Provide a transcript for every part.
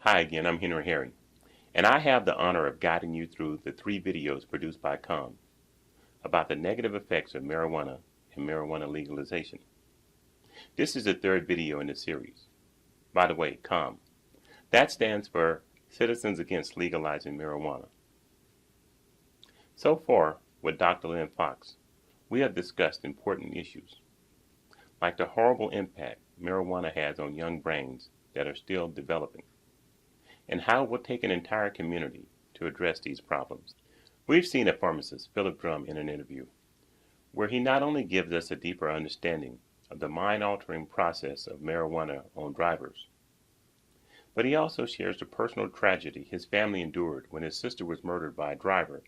Hi again, I'm Henry Herring, and I have the honor of guiding you through the 3 videos produced by COM about the negative effects of marijuana and marijuana legalization. This is the 3rd video in the series. By the way, COM, that stands for Citizens Against Legalizing Marijuana. So far, with Dr. Lynn Fox, we have discussed important issues, like the horrible impact marijuana has on young brains that are still developing, and how it will take an entire community to address these problems. We've seen a pharmacist, Philip Drum, in an interview, where he not only gives us a deeper understanding of the mind-altering process of marijuana on drivers, but he also shares the personal tragedy his family endured when his sister was murdered by a driver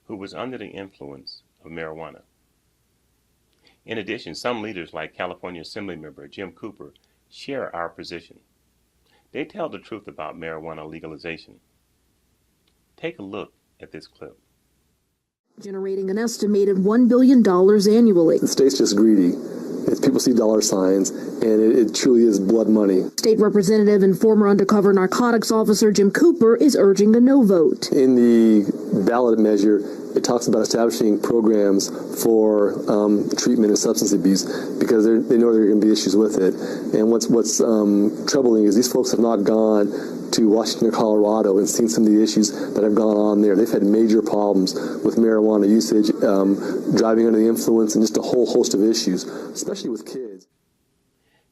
who was under the influence of marijuana. In addition, some leaders like California Assembly member Jim Cooper share our position. They tell the truth about marijuana legalization. Take a look at this clip. Generating an estimated $1 billion annually. The state's just greedy. People see dollar signs, and it truly is blood money. State Representative and former undercover narcotics officer Jim Cooper is urging a no vote. In the ballot measure, it talks about establishing programs for treatment of substance abuse because they know there are going to be issues with it. And what's troubling is these folks have not gone to Washington or Colorado and seen some of the issues that have gone on there. They've had major problems with marijuana usage, driving under the influence, and just a whole host of issues, especially with kids.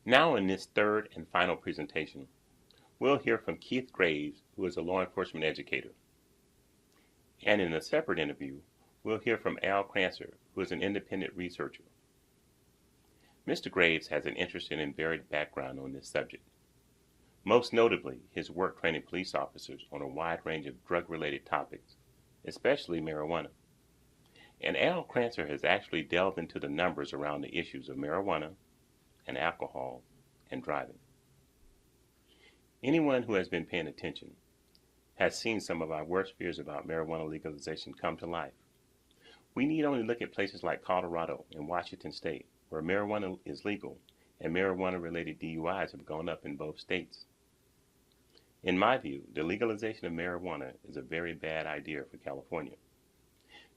Now in this 3rd and final presentation, we'll hear from Keith Graves, who is a law enforcement educator. And in a separate interview, we'll hear from Al Crancer, who is an independent researcher. Mr. Graves has an interesting and varied background on this subject. Most notably, his work training police officers on a wide range of drug-related topics, especially marijuana. And Al Crancer has actually delved into the numbers around the issues of marijuana and alcohol and driving. Anyone who has been paying attention has seen some of our worst fears about marijuana legalization come to life. We need only look at places like Colorado and Washington State, where marijuana is legal and marijuana-related DUIs have gone up in both states. In my view, the legalization of marijuana is a very bad idea for California.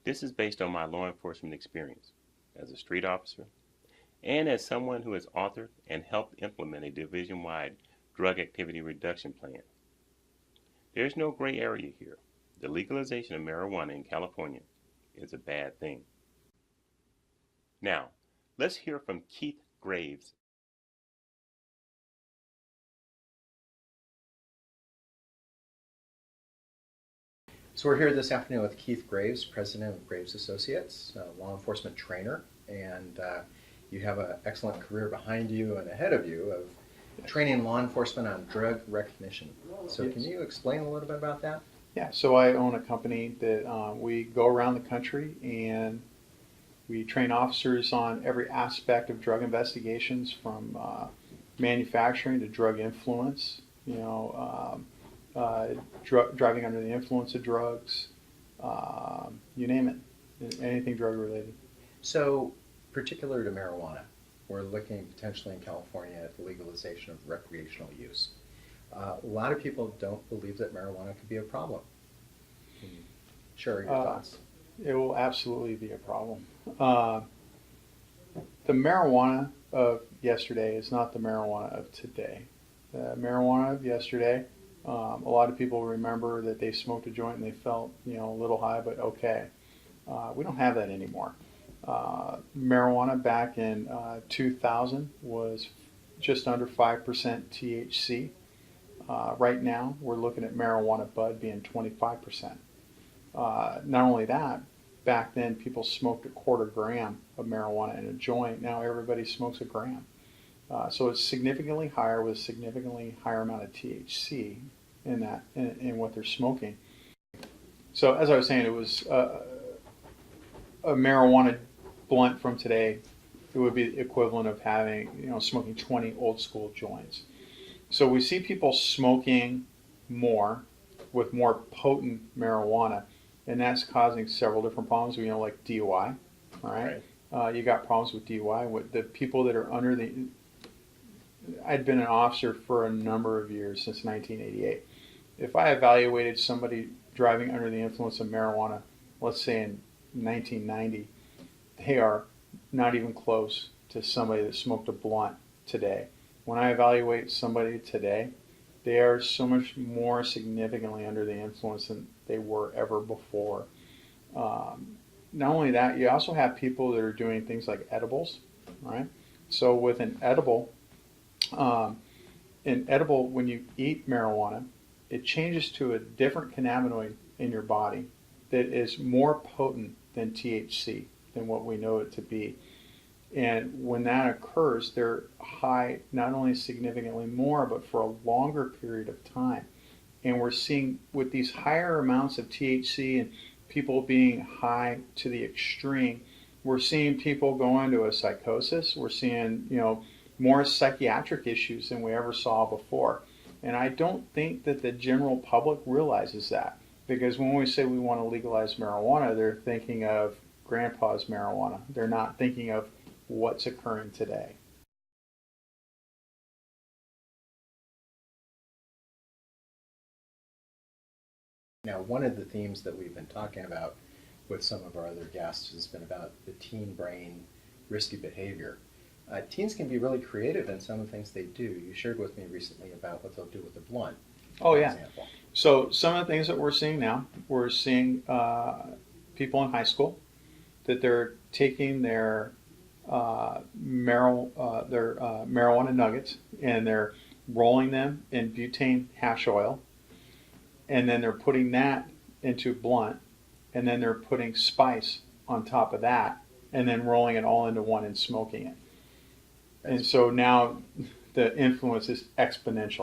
This is based on my law enforcement experience as a street officer and as someone who has authored and helped implement a division-wide drug activity reduction plan. There's no gray area here. The legalization of marijuana in California is a bad thing. Now, let's hear from Keith Graves. So we're here this afternoon with Keith Graves, president of Graves Associates, a law enforcement trainer, and you have an excellent career behind you and ahead of you of training law enforcement on drug recognition. So yes. Can you explain a little bit about that? Yeah, so I own a company that we go around the country and we train officers on every aspect of drug investigations, from manufacturing to drug influence, driving under the influence of drugs, you name it, anything drug related. So, particular to marijuana, we're looking potentially in California at the legalization of recreational use. A lot of people don't believe that marijuana could be a problem. Can you share your thoughts? It will absolutely be a problem. The marijuana of yesterday is not the marijuana of today. The marijuana of yesterday, a lot of people remember that they smoked a joint and they felt, a little high, but okay. We don't have that anymore. Marijuana back in 2000 was just under 5% THC. Right now, we're looking at marijuana bud being 25%. Not only that, back then people smoked a quarter gram of marijuana in a joint. Now everybody smokes a gram. So it's significantly higher with a significantly higher amount of THC in what they're smoking. So as I was saying, it was a marijuana blunt from today. It would be the equivalent of having, smoking 20 old school joints. So we see people smoking more with more potent marijuana, and that's causing several different problems. Like DUI, all right? You got problems with DUI. With the people that are under the, I'd been an officer for a number of years, since 1988. if I evaluated somebody driving under the influence of marijuana, let's say in 1990, they are not even close to somebody that smoked a blunt today. When I evaluate somebody today, they are so much more significantly under the influence than they were ever before. Not only that, you also have people that are doing things like edibles, right? So with an edible, when you eat marijuana, it changes to a different cannabinoid in your body that is more potent than THC, than what we know it to be. And when that occurs, they're high not only significantly more, but for a longer period of time. And we're seeing with these higher amounts of THC and people being high to the extreme, we're seeing people go into a psychosis. We're seeing, more psychiatric issues than we ever saw before. And I don't think that the general public realizes that, because when we say we want to legalize marijuana, they're thinking of grandpa's marijuana. They're not thinking of what's occurring today. Now, one of the themes that we've been talking about with some of our other guests has been about the teen brain risky behavior. Teens can be really creative in some of the things they do. You shared with me recently about what they'll do with a blunt. Oh, yeah. Example. So some of the things that we're seeing now, we're seeing people in high school that they're taking their marijuana nuggets and they're rolling them in butane hash oil, and then they're putting that into blunt, and then they're putting spice on top of that, and then rolling it all into one and smoking it. And so now the influence is exponential.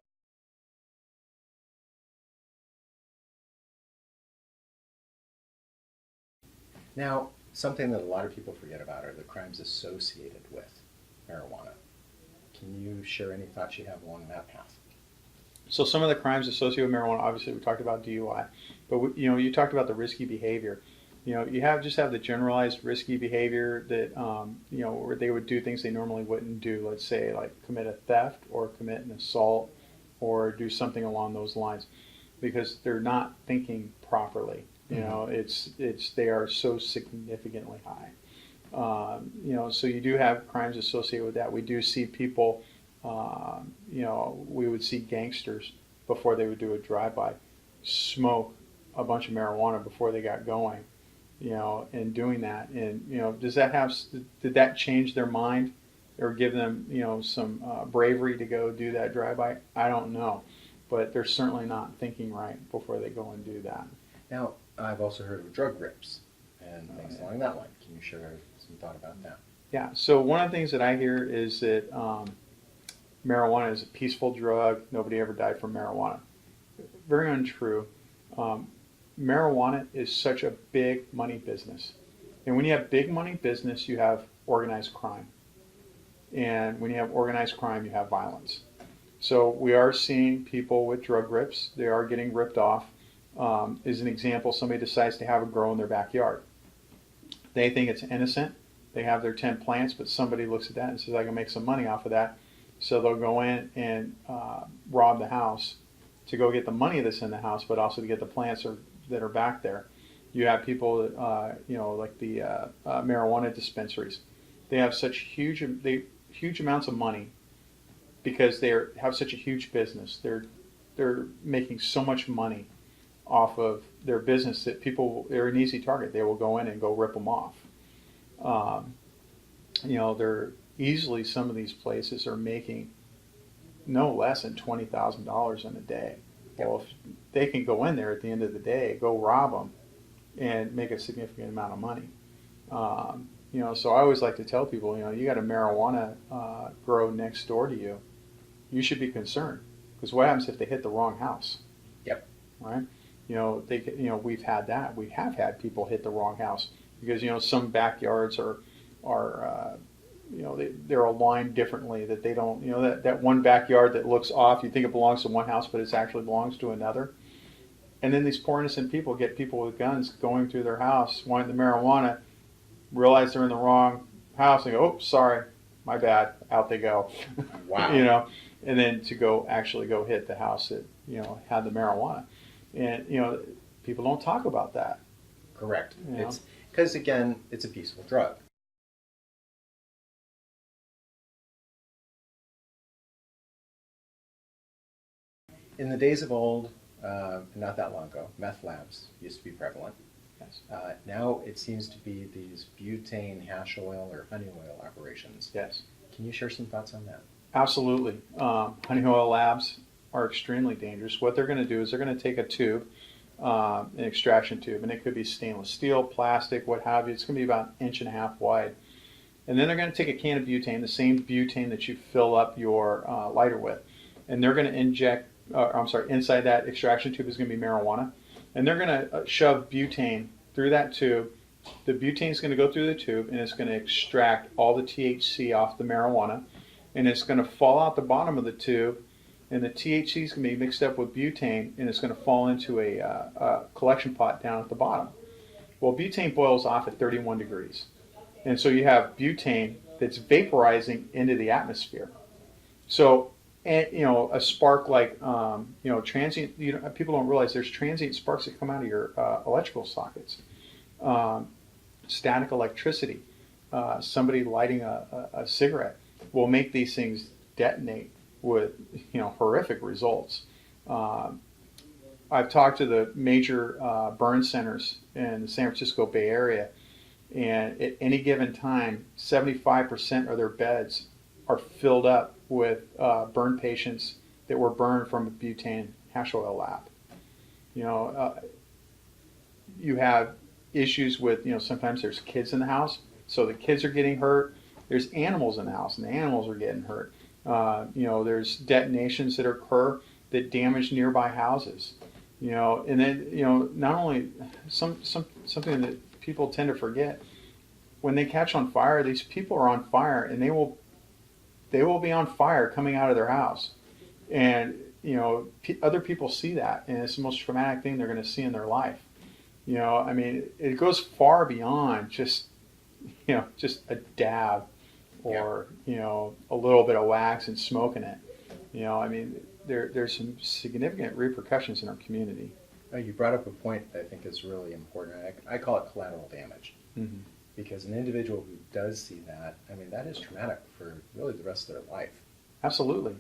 Now, something that a lot of people forget about are the crimes associated with marijuana. Can you share any thoughts you have along that path? So some of the crimes associated with marijuana, obviously we talked about DUI, but you talked about the risky behavior. You have the generalized risky behavior that where they would do things they normally wouldn't do. Let's say like commit a theft or commit an assault or do something along those lines, because they're not thinking properly. They are so significantly high. So you do have crimes associated with that. We do see people. We would see gangsters before they would do a drive-by smoke a bunch of marijuana before they got going. And doing that, and did that change their mind or give them some bravery to go do that drive-by? I don't know, but they're certainly not thinking right before they go and do that. Now, I've also heard of drug rips and things along that line. Can you share some thought about that? Yeah, so one of the things that I hear is that marijuana is a peaceful drug. Nobody ever died from marijuana. Very untrue. Marijuana is such a big money business. And when you have big money business, you have organized crime. And when you have organized crime, you have violence. So we are seeing people with drug rips. They are getting ripped off. As an example, somebody decides to have a grow in their backyard. They think it's innocent. They have their 10 plants, but somebody looks at that and says, I can make some money off of that. So they'll go in and rob the house to go get the money that's in the house, but also to get the plants that are back there. You have people that, like the marijuana dispensaries. They have such huge amounts of money because they have such a huge business. They're making so much money off of their business that they're an easy target. They will go in and go rip them off. They're easily, some of these places are making no less than $20,000 in a day. Well, if they can go in there at the end of the day, go rob them, and make a significant amount of money. So I always like to tell people, you got a marijuana grow next door to you, you should be concerned, because what happens if they hit the wrong house? Yep. Right. We've had that. We have had people hit the wrong house because some backyards are they're aligned differently, that they don't, that one backyard that looks off, you think it belongs to one house, but it actually belongs to another. And then these poor innocent people get people with guns going through their house, wanting the marijuana, realize they're in the wrong house, and go, oh, sorry, my bad, out they go. Wow. And then to go hit the house had the marijuana, and people don't talk about that. Correct. Yeah. It's because, again, it's a peaceful drug. In the days of old, not that long ago, meth labs used to be prevalent. Yes. Now it seems to be these butane hash oil or honey oil operations. Yes. Can you share some thoughts on that? Absolutely. Honey oil labs are extremely dangerous. What they're going to do is they're going to take a tube, an extraction tube, and it could be stainless steel, plastic, what have you. It's going to be about 1.5 inches wide. And then they're going to take a can of butane, the same butane that you fill up your lighter with, and they're going to inject, inside that extraction tube is going to be marijuana, and they're going to shove butane through that tube. The butane is going to go through the tube, and it's going to extract all the THC off the marijuana, and it's going to fall out the bottom of the tube, and the THC is going to be mixed up with butane, and it's going to fall into a collection pot down at the bottom. Well, butane boils off at 31 degrees. And so you have butane that's vaporizing into the atmosphere. So, and, a spark like, transient, people don't realize there's transient sparks that come out of your electrical sockets. Static electricity, somebody lighting a cigarette will make these things detonate with, horrific results. I've talked to the major burn centers in the San Francisco Bay Area, and at any given time, 75% of their beds are filled up with burn patients that were burned from a butane hash oil lab. You have issues with, sometimes there's kids in the house, so the kids are getting hurt. There's animals in the house, and the animals are getting hurt. There's detonations that occur that damage nearby houses. And then, not only something that people tend to forget, when they catch on fire, these people are on fire, and they will be on fire coming out of their house. And, other people see that, and it's the most traumatic thing they're going to see in their life. It goes far beyond just a dab or, a little bit of wax and smoking it. There's some significant repercussions in our community. You brought up a point that I think is really important. I call it collateral damage. Mm-hmm. Because an individual who does see that, that is traumatic for really the rest of their life. Absolutely.